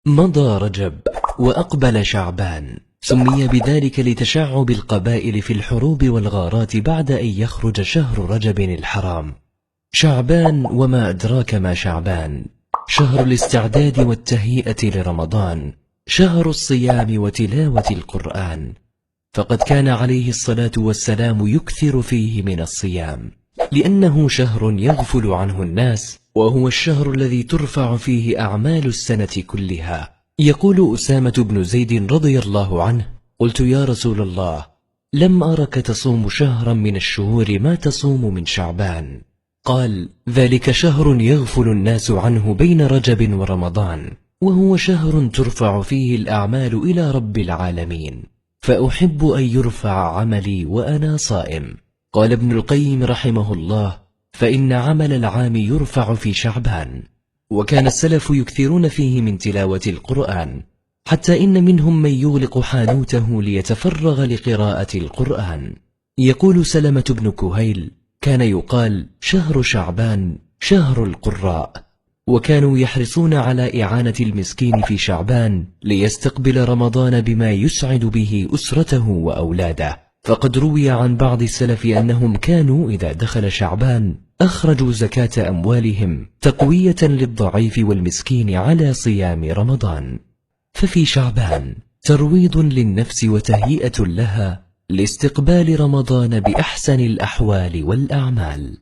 مضى رجب وأقبل شعبان، سمي بذلك لتشعب القبائل في الحروب والغارات بعد أن يخرج شهر رجب الحرام. شعبان وما أدراك ما شعبان، شهر الاستعداد والتهيئة لرمضان، شهر الصيام وتلاوة القرآن. فقد كان عليه الصلاة والسلام يكثر فيه من الصيام، لأنه شهر يغفل عنه الناس، وهو الشهر الذي ترفع فيه أعمال السنة كلها. يقول أسامة بن زيد رضي الله عنه: قلت يا رسول الله، لم أرك تصوم شهرا من الشهور ما تصوم من شعبان. قال: ذلك شهر يغفل الناس عنه بين رجب ورمضان، وهو شهر ترفع فيه الأعمال إلى رب العالمين، فأحب أن يرفع عملي وأنا صائم. قال ابن القيم رحمه الله: فإن عمل العام يرفع في شعبان. وكان السلف يكثرون فيه من تلاوة القرآن، حتى إن منهم من يغلق حانوته ليتفرغ لقراءة القرآن. يقول سلمة بن كهيل: كان يقال شهر شعبان شهر القراء، وكانوا يحرصون على إعانة المسكين في شعبان ليستقبل رمضان بما يسعد به أسرته وأولاده. فقد روي عن بعض السلف أنهم كانوا إذا دخل شعبان أخرجوا زكاة أموالهم تقوية للضعيف والمسكين على صيام رمضان. ففي شعبان ترويض للنفس وتهيئة لها لاستقبال رمضان بأحسن الأحوال والأعمال.